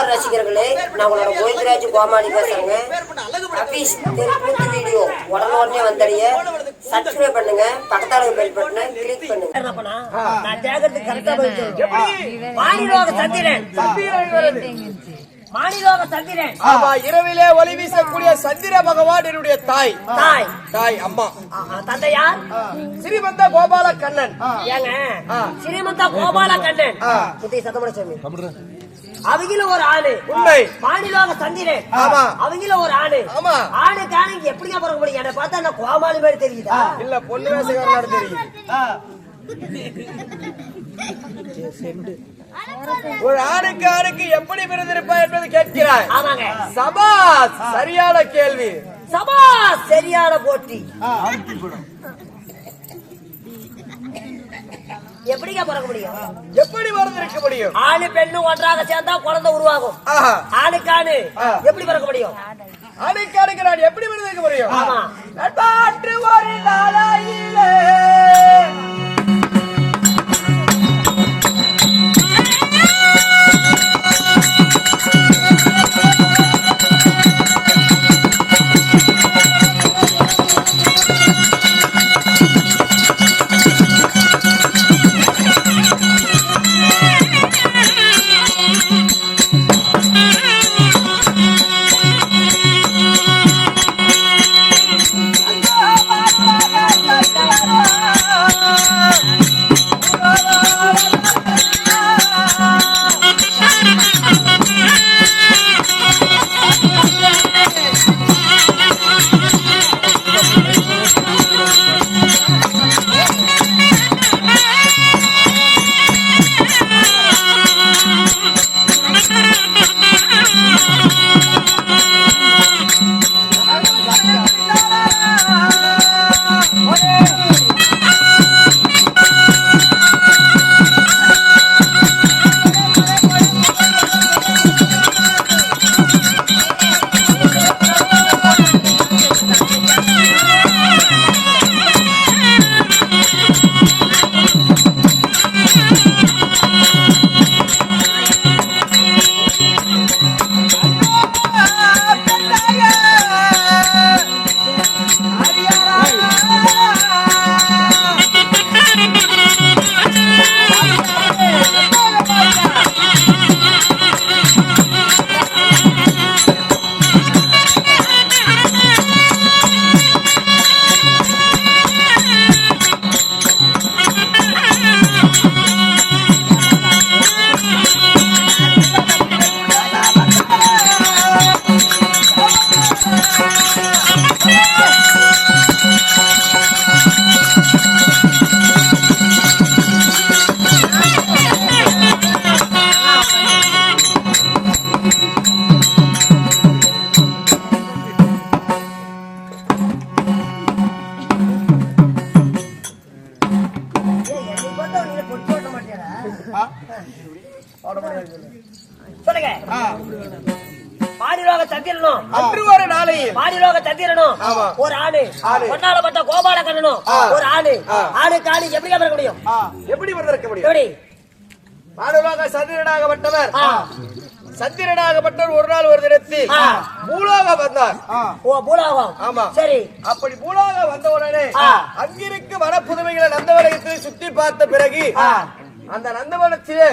ரசிகர்களே, நான் உங்களோட கோவிந்தராஜ் கோமாளி பேசுறேங்க. அபீஸ் தெருக்கூத்து வீடியோ உடனே வந்தடைய சப்ஸ்கிரைப் பண்ணுங்க, பக்கத்தால பெல் பட்டனை கிளிக் பண்ணுங்க. நான் கேக்குறது கரெக்டா போய் சொல்றேன். மாணிலோக சந்திரன் மாணிலோக சந்திரன். ஆமா, இரவிலே ஒளி வீசக்கூடிய சந்திர பகவான் என்னுடைய தாய் தாய் தாய் அம்மா. தந்தையார் ஸ்ரீமந்த கோபால கண்ணன். ஏங்க ஸ்ரீமந்த கோபால கண்ணன் புதிய சத்தமட சாமி. அவங்கள ஒரு ஆளு உண்மை. மாணிலோக சந்திரன். ஆமா, அவங்கள ஒரு ஆளு. ஆமா, ஆளு காணங்க எப்படிங்க பிறக்க முடியும்? என்ன பார்த்தா நான் கோமாளி மாதிரி தெரியுதா? இல்ல, பொண்ணு வேசக்காரனால தெரியுது. ஒரு ஆணுக்கு ஆணுக்கு எப்படி பிறந்திருப்பா என்பது கேட்கிறாய். ஆமாங்க. சபாஸ், சரியான கேள்வி. சபாஸ், சரியான போட்டி. எப்படிங்க பிறக்க முடியும்? எப்படி பிறந்திருக்க முடியும்? ஆணு பெண்ணு ஒன்றாக சேர்ந்தா குழந்தை உருவாகும். ஆணுக்கானு எப்படி பிறக்க முடியும்? ஆணுக்கு ஆணுக்கு நான் எப்படி பிறந்திருக்க முடியும்? ஆமா. நட்பாற்று ஒரு நாளாயிலே சொல்லுங்க. மாணிலோக சந்திரனும் அன்று ஒரு நாளையில் மாணிலோக சந்திரனும் ஒரு ஆணு ஒன்னாலப்பட்ட கோபால கண்ணனும் ஒரு ஆணு. ஆணுக்கு ஆணு எப்படி பிறக்க முடியும்? எப்படி பிறந்திருக்க முடியும்? எப்படி? மாணிலோக சந்திரனாகப்பட்டவர் சந்திரனாகப்பட்டவர் ஒரு நாள் ஒரு தினத்தில் பூலோகம் வந்தார். ஓ, பூலோகம். ஆமா, சரி. அப்படி பூலோகம் வந்த உடனே அங்கிருக்கு வனப்புதுமைகளை நந்தவனத்தில் சுத்தி பார்த்த பிறகு அந்த நந்தவனத்திலே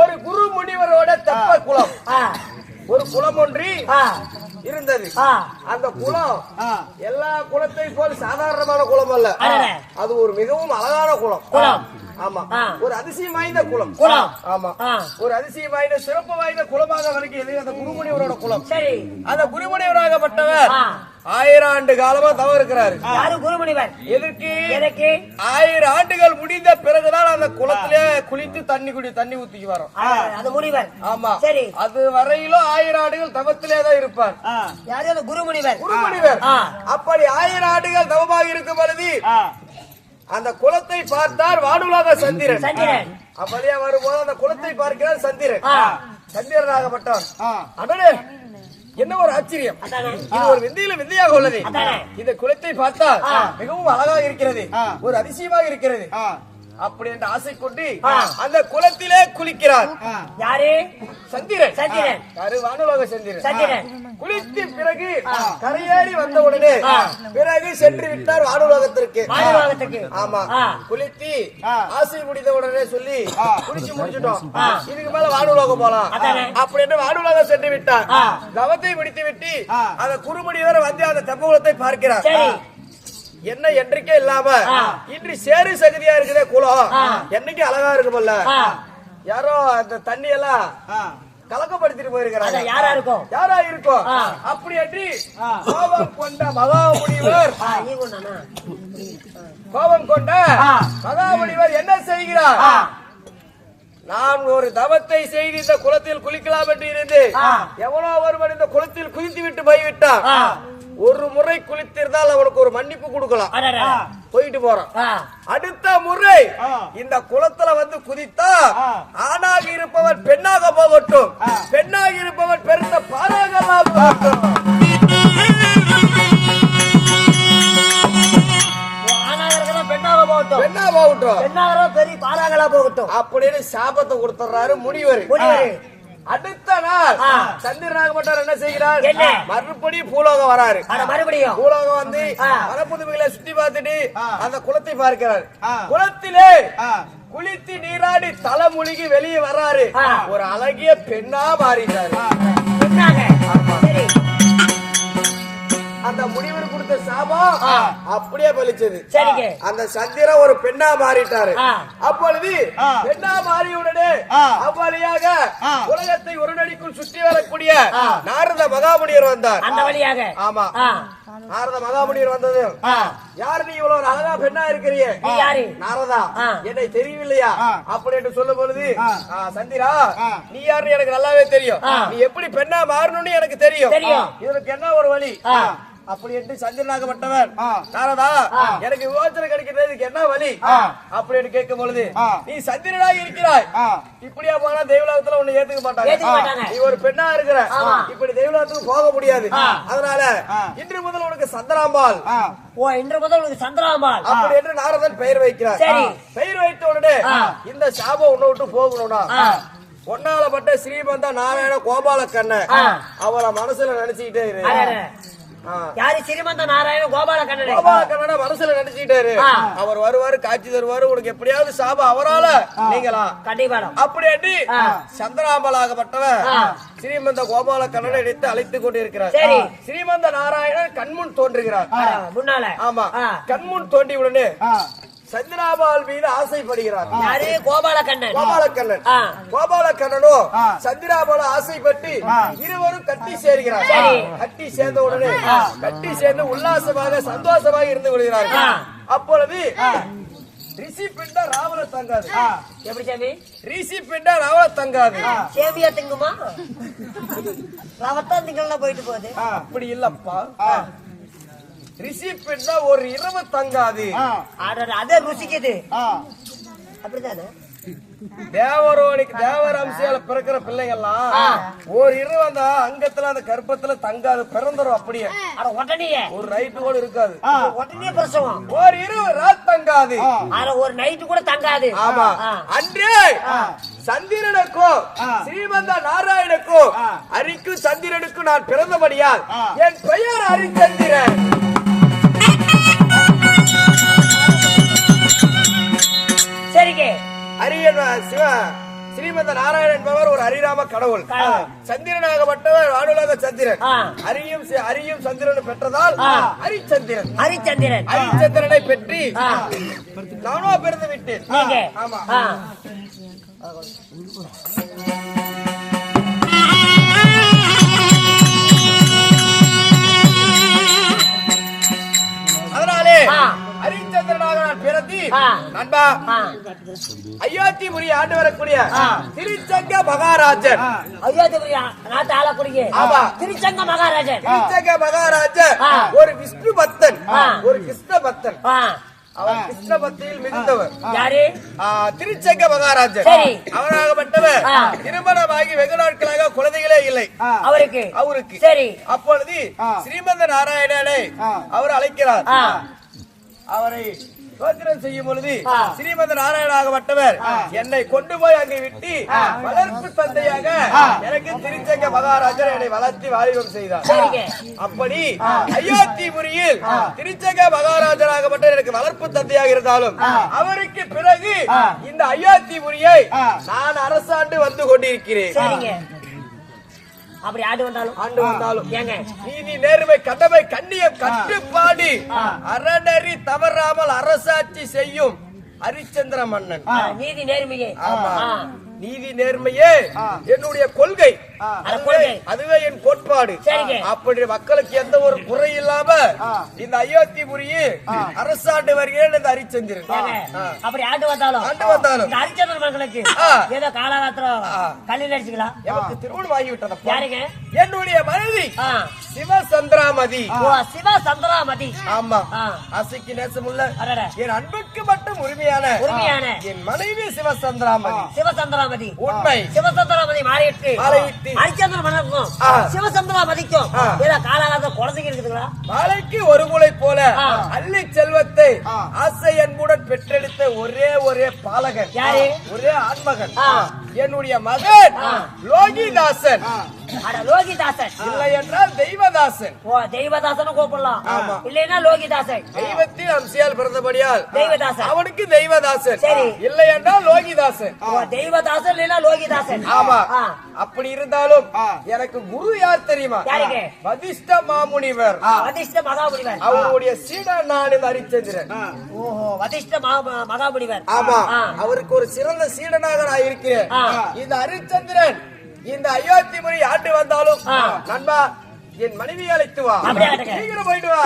ஒரு குரு முனிவரோட தெப்ப குளம், ஒரு குளம் ஒன்றி இருந்தது. அந்த குளம் எல்லா குளத்தை போல் சாதாரணமான குளம் அல்ல, அது ஒரு மிகவும் அழகான குளம். ஆமா, ஒரு அதிசயம் வாய்ந்த குளம். ஆமா, ஒரு அதிசயம் வாய்ந்த சிறப்பு வாய்ந்த குளமாக வருகிறது அந்த குருமுனிவரோட குளம். சரி. அந்த குருமுனிவராகப்பட்டவர் 1000 ஆண்டு காலமா தவம் இருக்கிறாரு. யாரு குருமுனிவர்? எதற்கு? 1000 ஆண்டுகள் முடிந்த பிறகுதான் அந்த குளத்திலே குளித்து தண்ணி ஊத்திக்கு வரும் அந்த முனிவர். ஆமா, சரி. அது வரையிலும் 1000 ஆண்டுகள் தவத்திலே தான் இருப்பார். யாரு? அந்த குருமுனிவர். அப்படி 1000 ஆண்டுகள் தவமாக இருக்கும் பொழுது அந்த குளத்தை பார்த்தார் வானுலக சந்திரன். அப்படியே வரும்போது அந்த குளத்தை பார்க்கிறார் சந்திரன். சந்திரனாகப்பட்டார். அடடே, என்ன ஒரு ஆச்சரியம்! இது ஒரு விந்தையாக உள்ளது. இந்த குளத்தை பார்த்தா மிகவும் அழகாக இருக்கிறது, ஒரு அதிசயமாக இருக்கிறது. அப்படி என்று ஆசை கொண்டு அந்த குளத்திலே குளிக்கிறார். யாரு? சந்திரன். சந்திரன். யாரு? வானுலக சந்திரன். சந்திரன் குளித்து பிறகு கரையேறி வந்த உடனே பிறகு சென்று விட்டார் வானுலகத்திற்கு. வானுலகத்துக்கு. ஆமா. குளித்து ஆசை முடிந்த உடனே சொல்லி குளிச்சு முடிச்சிட்டோம், இதுக்கு மேல வானுலகம் போலாம் அப்படின்னு வானுலகம் சென்று விட்டார். தவத்தை முடித்து விட்டு அந்த குறுமுடியவர் வந்து அந்த தெப்பகுளத்தை பார்க்கிறார். என்ன என்றைக்கே இல்லாம இன்று சேரு சகதியா இருக்குதே குளம், என்னைக்கு அழகா இருக்குமல்ல. யாரோ அந்த தண்ணி எல்லாம் கலக்கப்படுத்திட்டு போயிருக்கிறாங்க. யாரா இருக்கும்? யாரா இருக்கும்? அப்படி என்று கோபம் கொண்ட மகாமுனிவர் என்ன செய்கிறார்? நான் ஒரு தவத்தை செய்து இந்த குளத்தில் குளிக்கலாம் என்று இருந்து எவனோ ஒருவன் இந்த குளத்தில் குளித்து விட்டு போய்விட்டான். ஒரு முறை குளித்திருந்தால் அவனுக்கு ஒரு மன்னிப்பு கொடுக்கலாம், போயிட்டு போறான். அடுத்த முறை இந்த குளத்துல வந்து குதித்தா ஆணாக இருப்பவன் பெண்ணாக போகட்டும், பெண்ணாக இருப்பவன் பெருத்த பாராக போகட்டும். அப்படின்னு சாபத்தை கொடுத்துறாரு முனிவர். அடுத்த நாள் சந்திரனாக மட்டும் என்ன செய்கிறார்? மறுபடியும் பூலோகம் வராரு. மறுபடியும் பூலோகம் வந்து வனப்புதுமைகளை சுத்தி பார்த்துட்டு அந்த குளத்தை பார்க்கிறார். குளத்திலே குளித்து நீராடி தலைமுழுகி வெளியே வர்றாரு. ஒரு அழகிய பெண்ணா மாறிட்டாரு. அந்த முனிவர் கொடுத்த சாபம் அப்படியே பலிச்சது. அந்த சந்திரன் ஒரு பெண்ணா மாறிட்டாரு. அப்பொழுது பெண்ணா மாறியுடனே அவ்வழியாக உலகத்தை ஒரு நடிக்குள் சுற்றி வரக்கூடிய நாரத மகாமுனிவர் வந்தார். அந்த வழியாக. ஆமா, நாரத மகாமுனிவர் வந்தது. யாரு நீ இவ்வளவு அழகா பெண்ணா இருக்கிறீங்க? நாரதா, என்னை தெரியவில்லையா அப்படின்னு சொல்லும் பொழுது, சந்திரா நீ யாருன்னு எனக்கு நல்லாவே தெரியும், நீ எப்படி பெண்ணா மாறணும்னு எனக்கு தெரியும், இதற்கு என்ன ஒரு வழி அப்படி என்று சந்திரனாகப்பட்டவர் நாரதா எனக்கு யோசனை கிடைக்கிறதுக்கு என்ன வழி அப்படின்னு கேட்கும் பொழுது, நீ சந்திரனாக இருக்கிறாய், இப்படியா போனா தெய்வலோகத்துல உன்னை ஏத்துக்க மாட்டாங்க, நீ ஒரு பெண்ணா இருக்கிற, இப்படி தெய்வலோகத்துக்கு போக முடியாது, அதனால இன்று முதல் உனக்கு சந்திராம்பாள், இன்று முதல் உனக்கு சந்திராம்பாள் அப்படி என்று நாரதன் பெயர் வைக்கிறார். பெயர் வைத்த உடனே இந்த சாபம் உன்னை விட்டு போகணும்னா ஒன்னாலப்பட்ட ஸ்ரீமந்த நாராயண கோபால கண்ணன் அவளை மனசுல நினைச்சுக்கிட்டே இரு. யாரு? ஸ்ரீமந்த நாராயண கோபால கண்ணன். கோபால கண்ணனை மனசுல நினைச்சுக்கிட்டாரு. அவர் வருவாரு, காட்சி தருவாரு, உனக்கு எப்படியாவது சாபம் அவரால நீங்களாம் கண்டிப்பா அப்படி சந்திராம்பலாகப்பட்டவர் ஸ்ரீமந்த கோபால கண்ணனை எடுத்து அழைத்துக் கொண்டிருக்கிறார். ஸ்ரீமந்த நாராயணன் கண்முன் தோன்றுகிறார் முன்னால. ஆமா, கண்முன் தோன்றி உடனே சந்திராபால் மீது ஆசைப்படுகிறார். யாரு? கோபாலக்கண்ணன். கோபாலக்கண்ணன். கோபாலக்கண்ணனும் சந்திராபால ஆசைப்பட்டு இருவரும் கட்டி சேர்கிறார். கட்டி சேர்ந்த உடனே கட்டி சேர்ந்து உல்லாசமாக சந்தோஷமாக இருந்து கொள்கிறார்கள். அப்பொழுது ரிஷி பிண்டா ராவண தங்காது. எப்படி சாமி? ரிஷி பிண்டா ராவண தங்காது. சேமியா திங்குமா? ரவத்தான் திங்கலாம் போயிட்டு போகுது. அப்படி இல்லப்பா, ரிஷி பெண்ணா ஒரு இரவு தங்காது. அதே ருசிக்குது. அப்படித்தானே? தேவரோனிக்கு தேவர அம்சையால பிறக்கிற பிள்ளைகள்லாம் ஒரு இரவு அந்த அங்கத்துல அந்த கர்ப்பத்துல தங்காது, பிறந்துரும் அப்படியே. உடனே ஒரு நைட்டு கூட இருக்காது, உடனே பிரசவம். ஒரு இரவு ராத் தங்காது, ஒரு நைட்டு கூட தங்காது. ஆமா, அன்றே சந்திரனுக்கும் ஸ்ரீமந்த நாராயணுக்கும் அரிக்கும் சந்திரனுக்கும் நான் பிறந்தபடியால் என் பெயர் அரிச்சந்திரன். சரிங்க. அரியன் ஸ்ரீமந்த நாராயணன் என்பவர் ஒரு ஹரிராம கடவுள். சந்திரனாகப்பட்டவர் வானுலக சந்திரன். அரியும் சந்திரன் பெற்றதால் ஹரிச்சந்திரன். ஹரிச்சந்திரனை பெற்றி நானோ பிறந்து விட்டேன். ஆமா, அதனாலே ஹரிச்சந்திரனாக நான் பிறந்து நண்பா அயோத்திபுரி ஆண்டு வரக்கூடிய திருச்சங்க மகாராஜன். அயோத்திபுரி நாட்டு ஆளக்கூடிய திருச்சங்க மகாராஜன். திருச்சங்க மகாராஜன் ஒரு விஷ்ணு பக்தன், ஒரு கிருஷ்ண பக்தன். அவர் கிருஷ்ண பக்தியில் மிகுந்தவர். யாரு? திருச்சங்க மகாராஜன். அவராகப்பட்டவர் திருமணமாகி வெகு நாட்களாக குழந்தைகளே இல்லை அவருக்கு. சரி. அப்பொழுது ஸ்ரீமந்த நாராயணனை அவர் அழைக்கிறார். அவரை சோதனம் செய்யும் பொழுது ஸ்ரீமத நாராயணாகப்பட்டவர் என்னை கொண்டு போய் அங்கே விட்டு வளர்ப்பு தந்தையாக எனக்கு திருச்சங்க மகாராஜர் என்னை வளர்த்தி வாலிபம் செய்தார். அப்படி அயோத்திபுரியில் திருச்சங்க மகாராஜராகப்பட்ட எனக்கு வளர்ப்பு தந்தையாக இருந்தாலும் அவருக்கு பிறகு இந்த அயோத்திபுரியை நான் அரசாண்டு வந்து கொண்டிருக்கிறேன். அப்படி ஆண்டு வந்தாலும் ஏங்க நீதி நேர்மை கடமை கண்ணியம் கட்டுப்பாடு அறநெறி தவறாமல் அரசாட்சி செய்யும் ஹரிச்சந்திர மன்னன். நீதி நேர்மையே நீதி நேர்மையே என்னுடைய கொள்கை, அதுவே என் கோட்பாடு. அப்படி மக்களுக்கு எந்த ஒரு குறை இல்லாம இந்த அயோத்திபுரியில் அரசாண்டு வருகிறேன் இந்த ஹரிச்சந்திரன். அப்படி ஆண்டு வந்தாலும் ஹரிச்சந்திரன் மக்களுக்கு ஏதோ காலகாத்திரம் கல்லில் அடிச்சுக்கலாம். எனக்கு திருமணம் ஆகிவிட்டது. யாருங்க? என்னுடைய மனைவி சிவசந்திராமதி. சிவசந்திராமதி. ஆமா, அசைக்கு நேசமுள்ள என் அன்புக்கு மட்டும் உரிமையான என் மனைவி சிவசந்திராமதி. சிவசந்திராமதி உண்மை. சிவசந்திராமதி மாறிட்டு ஹரிச்சந்திர மன்னனுக்கும் சிவசந்திராமதிக்கும் ஏதோ காலகாலத்தில் குழந்தைங்க இருக்குதுங்களா? மாலைக்கு ஒரு முளை போல அள்ளி செல்வத்தை ஆசை அன்புடன் பெற்றெடுத்த ஒரே பாலகன், ஒரே ஆண்மகன் என்னுடைய மகன் லோகிதாசன். லோகிதாசன் இல்லை என்றால் தெய்வதாசன். தெய்வதாசன் கூப்பிடலாம், இல்லைன்னா லோகிதாசன். தெய்வத்தின் அம்சியால் பிறந்தபடியால் தெய்வதாசன். அவனுக்கு தெய்வதாசன். இல்லை என்றால் லோகிதாசன். தெய்வதாசன் இல்லைன்னா லோகிதாசன். ஆமா. அப்படி இருந்தாலும் எனக்கு குரு யார் தெரியுமா? வதிஷ்ட மாமுனிவர். வதிஷ்ட மகாமுனிவர். அவருடைய சீடன் நான் இந்த ஹரிச்சந்திரன். ஓஹோ, வதிஷ்ட மகாமுனிவர். ஆமா, அவருக்கு ஒரு சிறந்த சீடனாக நான் இருக்கிறேன். இந்த ஹரிச்சந்திரன் இந்த அயோத்திபுரி ஆண்டு வந்தாலும் நண்பா என் மனைவி அழைத்து வா. சீக்கிரம் போயிட்டு வா.